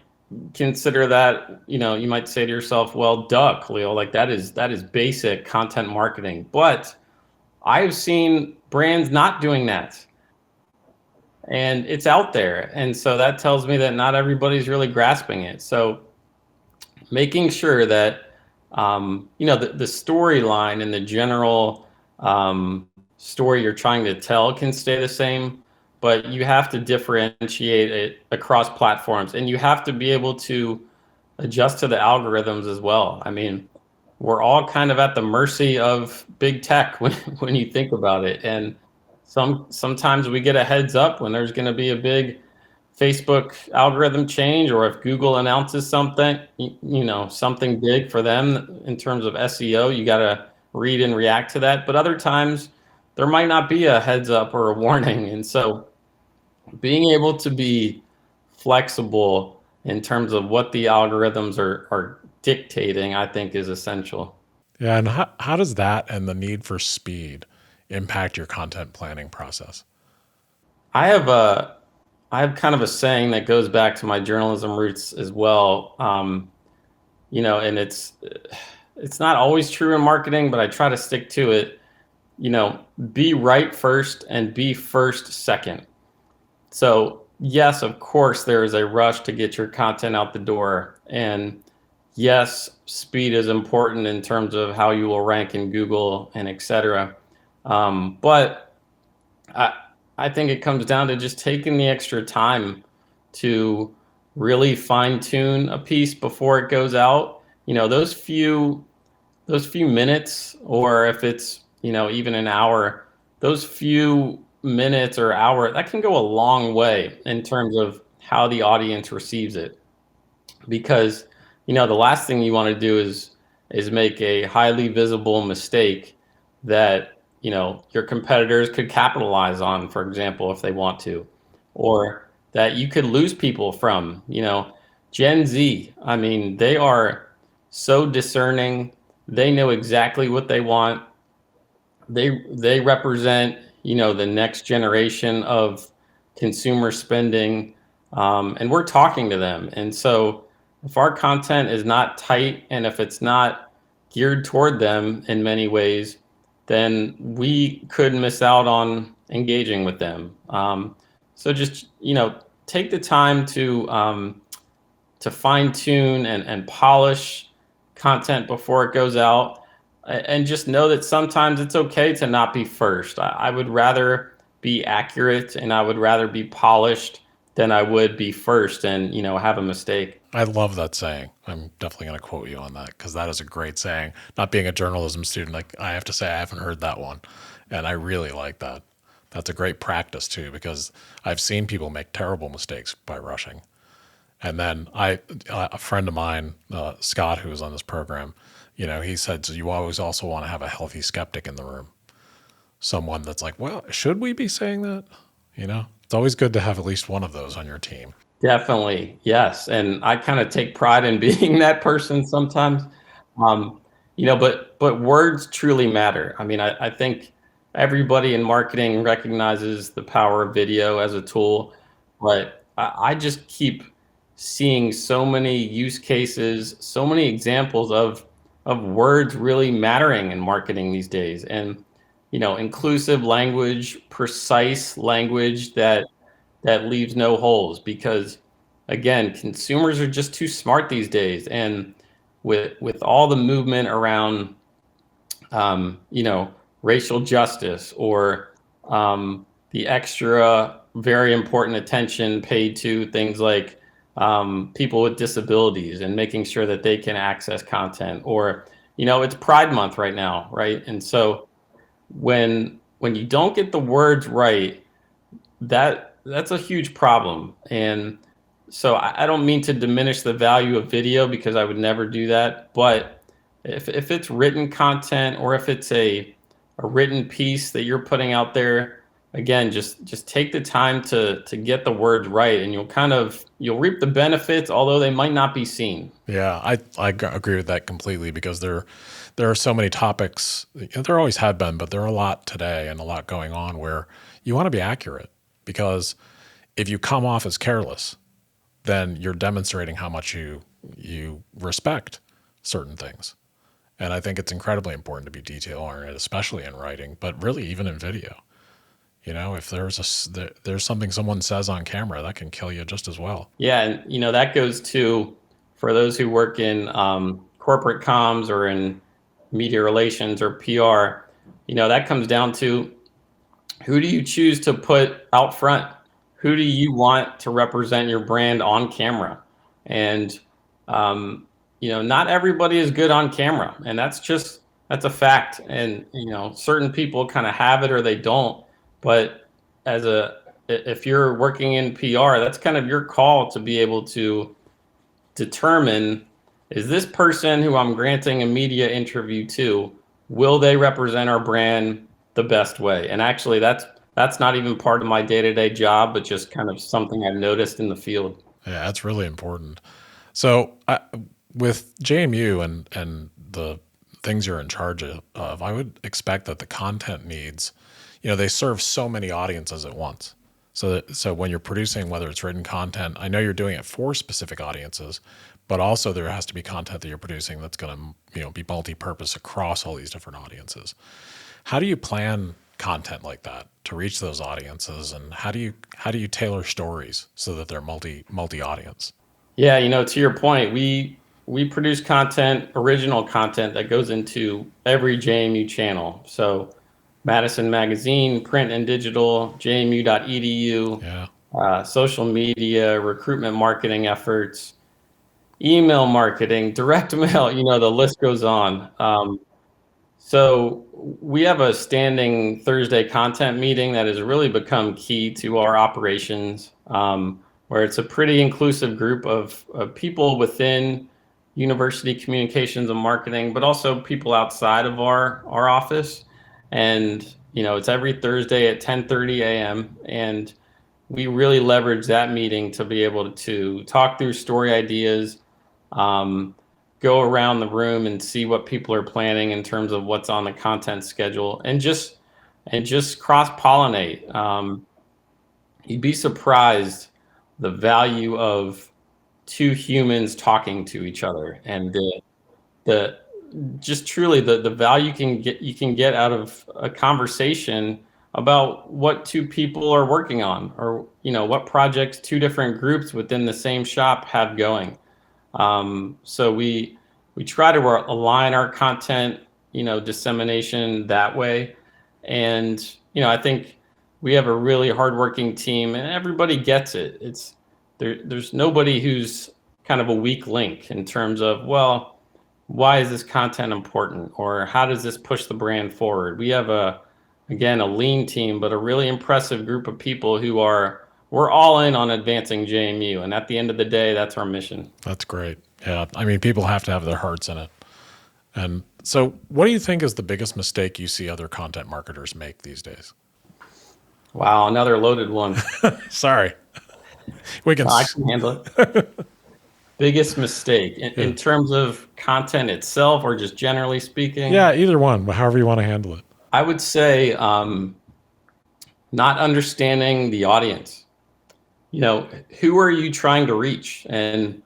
consider that, you might say to yourself, well, duh, Khalil, like that is basic content marketing. But I've seen brands not doing that, and it's out there. And so that tells me that not everybody's really grasping it. So making sure that the storyline and the general story you're trying to tell can stay the same, but you have to differentiate it across platforms, and you have to be able to adjust to the algorithms as well. I mean, we're all kind of at the mercy of big tech when you think about it. And sometimes we get a heads up when there's going to be a big Facebook algorithm change, or if Google announces something, something big for them in terms of SEO, you got to read and react to that. But other times there might not be a heads up or a warning. And so being able to be flexible in terms of what the algorithms are dictating, I think is essential. Yeah. And how does that and the need for speed impact your content planning process? I have kind of a saying that goes back to my journalism roots as well. And it's not always true in marketing, but I try to stick to it. Be right first and be first second. So yes, of course, there is a rush to get your content out the door. And yes, speed is important in terms of how you will rank in Google and et cetera. But I think it comes down to just taking the extra time to really fine tune a piece before it goes out. Those few minutes, or if it's, even an hour, those few minutes or hour, that can go a long way in terms of how the audience receives it. Because, the last thing you want to do is make a highly visible mistake that, your competitors could capitalize on, for example, if they want to, or that you could lose people from. Gen Z, I mean, they are so discerning. They know exactly what they want. They represent, the next generation of consumer spending, and we're talking to them. And so if our content is not tight, and if it's not geared toward them in many ways, then we could miss out on engaging with them. So just, take the time to fine tune and polish content before it goes out. And just know that sometimes it's okay to not be first. I would rather be accurate, and I would rather be polished than I would be first and, have a mistake. I love that saying. I'm definitely going to quote you on that, because that is a great saying. Not being a journalism student, like, I have to say I haven't heard that one, and I really like that. That's a great practice too, because I've seen people make terrible mistakes by rushing. And then a friend of mine, Scott, who was on this program, he said, so you always also want to have a healthy skeptic in the room. Someone that's like, well, should we be saying that? It's always good to have at least one of those on your team. Definitely, yes. And I kind of take pride in being that person sometimes. But words truly matter. I mean, I think everybody in marketing recognizes the power of video as a tool, but I just keep seeing so many use cases, so many examples of words really mattering in marketing these days. And, inclusive language, precise language that leaves no holes, because again, consumers are just too smart these days. And with all the movement around, racial justice, or the extra very important attention paid to things like people with disabilities and making sure that they can access content, or, it's Pride Month right now, right? And so when you don't get the words right, that's a huge problem. And so I don't mean to diminish the value of video, because I would never do that. But if it's written content, or if it's a written piece that you're putting out there, again, just take the time to get the words right, and you'll reap the benefits, although they might not be seen. Yeah, I agree with that completely, because there are so many topics. There always have been, but there are a lot today and a lot going on where you want to be accurate, because if you come off as careless, then you're demonstrating how much you respect certain things. And I think it's incredibly important to be detail oriented, especially in writing, but really even in video. If there's something someone says on camera that can kill you just as well. Yeah, and that goes to, for those who work in corporate comms or in media relations or PR, that comes down to, who do you choose to put out front? Who do you want to represent your brand on camera? And not everybody is good on camera, and that's a fact. And certain people kind of have it or they don't. But if you're working in PR, that's kind of your call to be able to determine, is this person who I'm granting a media interview to, will they represent our brand the best way? And actually, that's not even part of my day-to-day job, but just kind of something I've noticed in the field. Yeah, that's really important. So with JMU and the things you're in charge of, I would expect that the content needs, they serve so many audiences at once. So when you're producing, whether it's written content, I know you're doing it for specific audiences, but also there has to be content that you're producing that's going to, be multi-purpose across all these different audiences. How do you plan content like that to reach those audiences, and how do you tailor stories so that they're multi-audience? Yeah, to your point, we produce original content that goes into every JMU channel. So Madison Magazine, print and digital, jmu.edu, social media, recruitment marketing efforts, email marketing, direct mail, the list goes on. So we have a standing Thursday content meeting that has really become key to our operations, where it's a pretty inclusive group of people within university communications and marketing, but also people outside of our office. And, it's every Thursday at 10:30 a.m. And we really leverage that meeting to be able to talk through story ideas, go around the room and see what people are planning in terms of what's on the content schedule, and just cross-pollinate. You'd be surprised the value of two humans talking to each other, and the just truly the value you can get out of a conversation about what two people are working on, or what projects two different groups within the same shop have going. So we try to align our content, dissemination that way. And, I think we have a really hardworking team, and everybody gets it. There's nobody who's kind of a weak link in terms of, well, why is this content important, or how does this push the brand forward? We have a lean team, but a really impressive group of people we're all in on advancing JMU. And at the end of the day, that's our mission. That's great. Yeah. I mean, people have to have their hearts in it. And so what do you think is the biggest mistake you see other content marketers make these days? Wow. Another loaded one. Sorry. I can handle it. Biggest mistake in terms of content itself, or just generally speaking? Yeah, either one, however you want to handle it. I would say not understanding the audience. Who are you trying to reach, and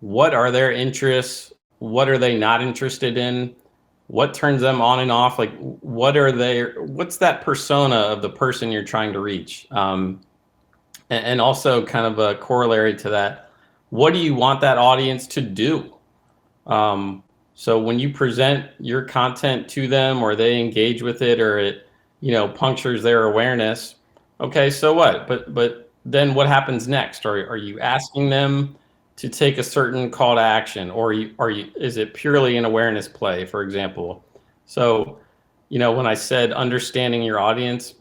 what are their interests? What are they not interested in? What turns them on and off? Like, what's that persona of the person you're trying to reach? And also kind of a corollary to that, what do you want that audience to do? So when you present your content to them, or they engage with it, or it, punctures their awareness, okay, so what? But then what happens next? Are you asking them to take a certain call to action, or is it purely an awareness play, for example? So, when I said understanding your audience,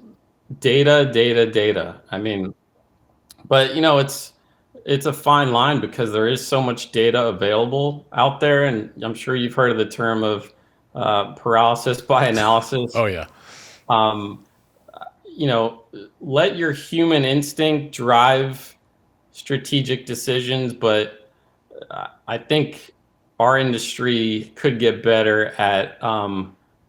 data. I mean, but it's a fine line, because there is so much data available out there, and I'm sure you've heard of the term of paralysis by analysis. Oh yeah. Let your human instinct drive strategic decisions, but I think our industry could get better at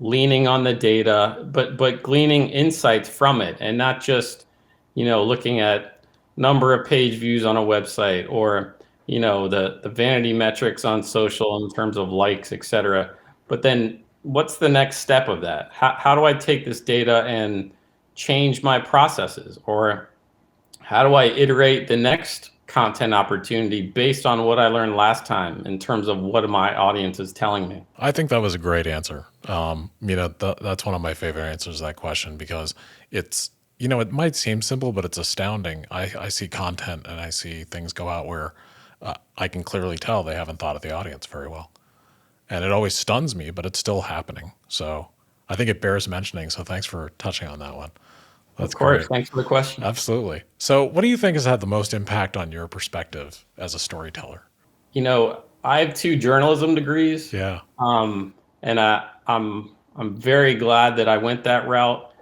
leaning on the data, but gleaning insights from it, and not just looking at number of page views on a website, or the vanity metrics on social in terms of likes, etc. But then what's the next step of that? How do I take this data and change my processes? Or how do I iterate the next content opportunity based on what I learned last time in terms of what my audience is telling me? I think that was a great answer. That's one of my favorite answers to that question, because it's, it might seem simple, but it's astounding. I see content and I see things go out where I can clearly tell they haven't thought of the audience very well. And it always stuns me, but it's still happening. So I think it bears mentioning. So thanks for touching on that one. Of That's course. great. Thanks for the question. Absolutely. So what do you think has had the most impact on your perspective as a storyteller? I have 2 journalism degrees, Yeah. and I'm very glad that I went that route.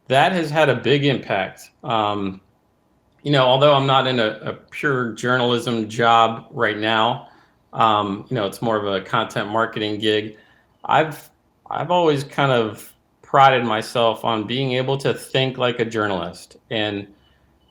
That has had a big impact. Although I'm not in a pure journalism job right now, it's more of a content marketing gig. I've I've always kind of prided myself on being able to think like a journalist. And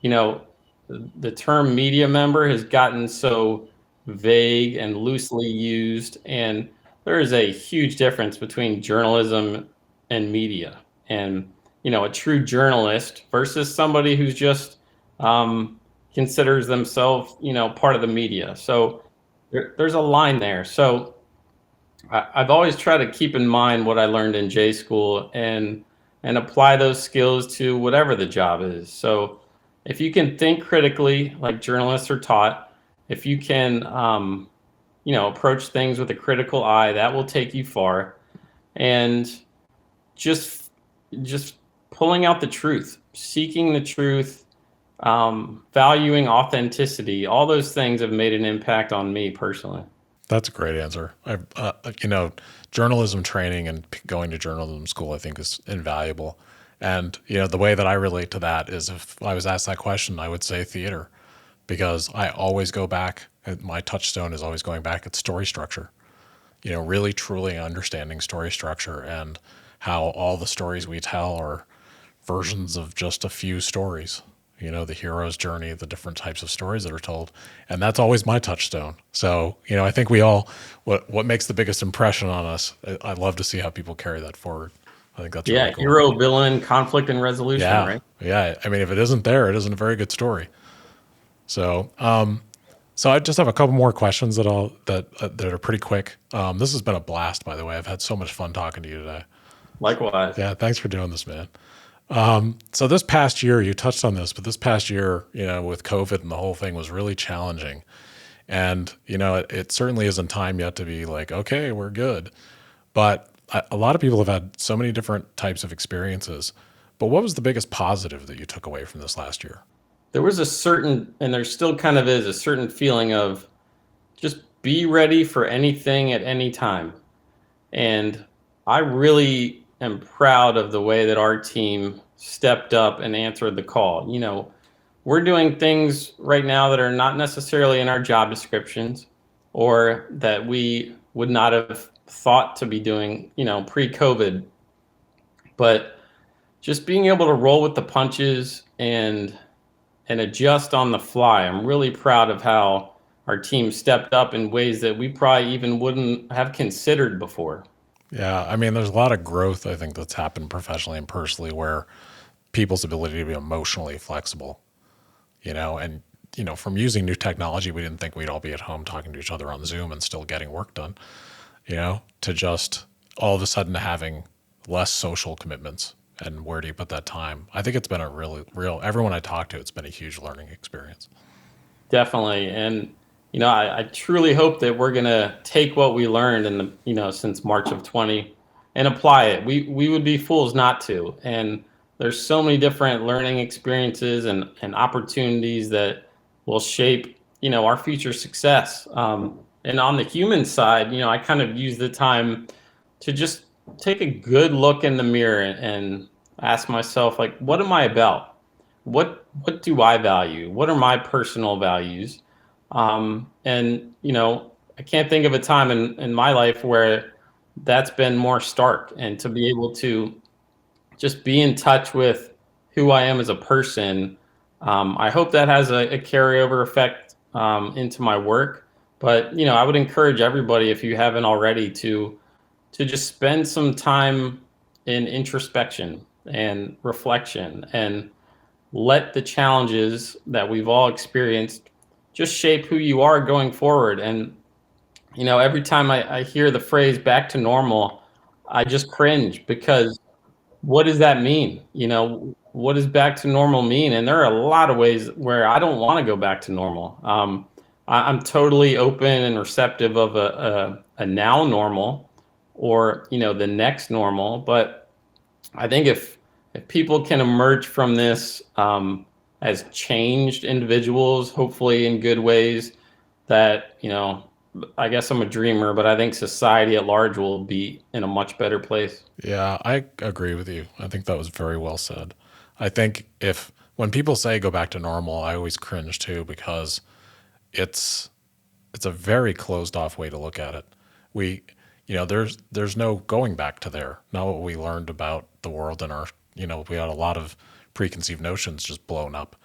you know, the term media member has gotten so vague and loosely used, and there is a huge difference between journalism and media. And a true journalist versus somebody who's just um, considers themselves, part of the media. So there's a line there. So I've always tried to keep in mind what I learned in J school and apply those skills to whatever the job is. So if you can think critically, like journalists are taught, if you can, approach things with a critical eye, that will take you far. And just just pulling out the truth, seeking the truth, valuing authenticity, all those things have made an impact on me personally. That's a great answer. Journalism training and going to journalism school, I think, is invaluable. And, the way that I relate to that is, if I was asked that question, I would say theater, because I always go back. My touchstone is always going back at story structure, really truly understanding story structure, and how all the stories we tell are versions of just a few stories. The hero's journey, the different types of stories that are told, and that's always my touchstone. So, I think we all, what makes the biggest impression on us. I love to see how people carry that forward. I think that's really Yeah, cool. hero, villain, conflict, and resolution, Yeah, right? yeah. I mean, if it isn't there, it isn't a very good story. So, so I just have a couple more questions that are pretty quick. This has been a blast, by the way. I've had so much fun talking to you today. Likewise. Yeah, thanks for doing this, man. So this past year, you touched on this, but this past year, with COVID and the whole thing, was really challenging. And, it certainly isn't time yet to be like, okay, we're good. But a lot of people have had so many different types of experiences. But what was the biggest positive that you took away from this last year? There was a certain, and there still kind of is a certain feeling of just be ready for anything at any time. And I really am proud of the way that our team stepped up and answered the call. We're doing things right now that are not necessarily in our job descriptions, or that we would not have thought to be doing, pre-COVID. But just being able to roll with the punches and adjust on the fly. I'm really proud of how our team stepped up in ways that we probably even wouldn't have considered before. Yeah, I mean, there's a lot of growth, I think, that's happened professionally and personally, where people's ability to be emotionally flexible, and, from using new technology, we didn't think we'd all be at home talking to each other on Zoom and still getting work done, to just all of a sudden having less social commitments. And where do you put that time? I think it's been a really real, everyone I talk to, it's been a huge learning experience. Definitely. And, I truly hope that we're going to take what we learned in the, since March of 20 and apply it. We would be fools not to. And there's so many different learning experiences and opportunities that will shape, our future success. And on the human side, I kind of use the time to just take a good look in the mirror and ask myself, like, what am I about? What do I value? What are my personal values? And I can't think of a time in my life where that's been more stark. And to be able to just be in touch with who I am as a person, I hope that has a carryover effect into my work. But I would encourage everybody, if you haven't already, to just spend some time in introspection and reflection, and let the challenges that we've all experienced just shape who you are going forward. And every time I hear the phrase "back to normal," I just cringe, because what does that mean? What does back to normal mean? And there are a lot of ways where I don't want to go back to normal. I'm totally open and receptive of a now normal, or the next normal. But I think if people can emerge from this as changed individuals, hopefully in good ways, that I guess I'm a dreamer, but I think society at large will be in a much better place. Yeah, I agree with you. I think that was very well said. I think if when people say go back to normal, I always cringe too, because it's it's a very closed off way to look at it. We, there's no going back to there. Not what we learned about the world, and our, we had a lot of preconceived notions just blown up,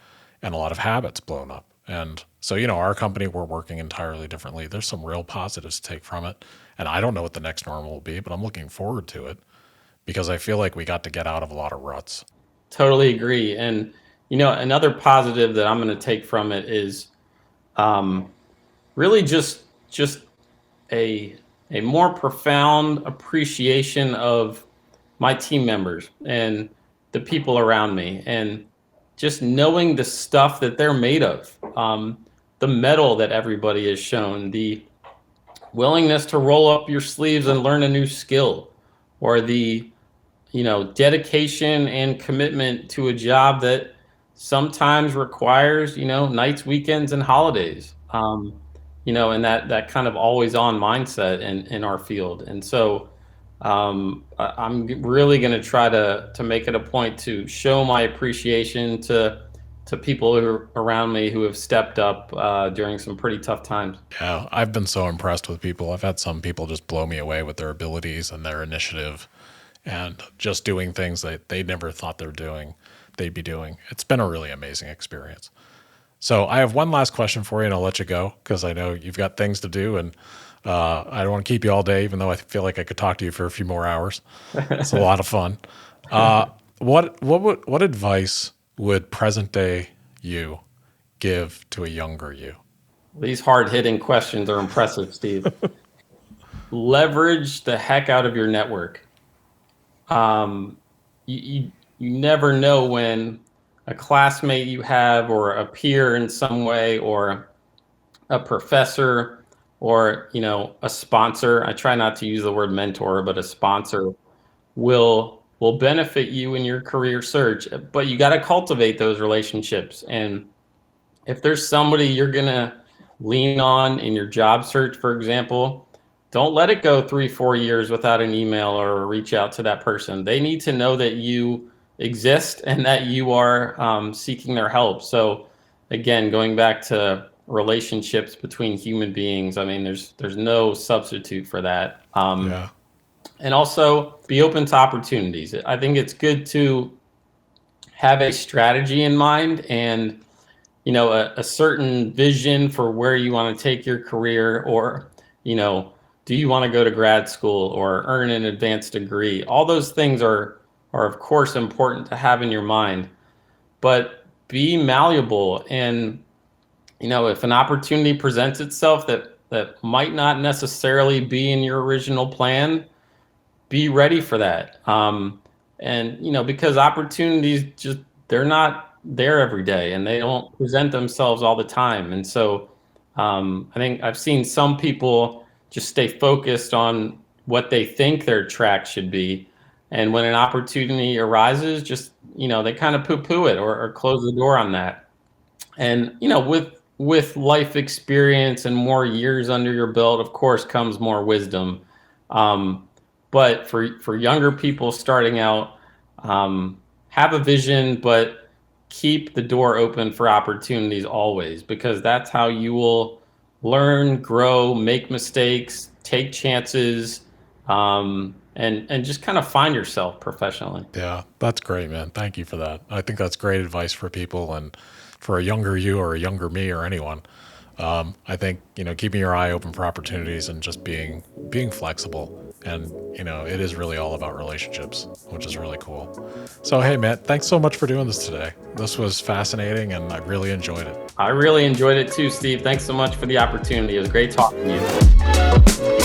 and a lot of habits blown up. And so, our company, we're working entirely differently. There's some real positives to take from it. And I don't know what the next normal will be, but I'm looking forward to it, because I feel like we got to get out of a lot of ruts. Totally agree. And another positive that I'm going to take from it is um, really just a a more profound appreciation of my team members and the people around me, and just knowing the stuff that they're made of, the metal that everybody is shown, the willingness to roll up your sleeves and learn a new skill, or the dedication and commitment to a job that sometimes requires, nights, weekends, and holidays. And that kind of always on mindset in our field. And so I'm really going to try to make it a point to show my appreciation to people who are around me, who have stepped up during some pretty tough times. Yeah, I've been so impressed with people. I've had some people just blow me away with their abilities and their initiative, and just doing things that they never thought they'd be doing. It's been a really amazing experience. So I have one last question for you, and I'll let you go, because I know you've got things to do, and I don't want to keep you all day, even though I feel like I could talk to you for a few more hours. It's a lot of fun. Uh, what advice would present day you give to a younger you? These hard hitting questions are impressive, Steve. Leverage the heck out of your network. Um, you never know when a classmate you have, or a peer in some way, or a professor, or a sponsor. I try not to use the word mentor, but a sponsor will benefit you in your career search. But you got to cultivate those relationships. And if there's somebody you're going to lean on in your job search, for example, don't let it go 3-4 years without an email or reach out to that person. They need to know that you exist and that you are seeking their help. So again, going back to relationships between human beings, I mean, there's no substitute for that. Yeah. And also be open to opportunities. I think it's good to have a strategy in mind, and a certain vision for where you want to take your career, or do you want to go to grad school or earn an advanced degree. All those things are of course important to have in your mind, but be malleable. And if an opportunity presents itself that might not necessarily be in your original plan, be ready for that. And because opportunities, just they're not there every day, and they don't present themselves all the time. And so I think I've seen some people just stay focused on what they think their track should be, and when an opportunity arises, just they kind of poo-poo it, or close the door on that. And with life experience and more years under your belt, of course, comes more wisdom. Um, but for younger people starting out, have a vision, but keep the door open for opportunities always, because that's how you will learn, grow, make mistakes, take chances, and just kind of find yourself professionally. Yeah, that's great, man. Thank you for that. I think that's great advice for people. And for a younger you or a younger me or anyone. I think, keeping your eye open for opportunities and just being flexible. And, it is really all about relationships, which is really cool. So, hey, Matt, thanks so much for doing this today. This was fascinating and I really enjoyed it. I really enjoyed it too, Steve. Thanks so much for the opportunity. It was great talking to you.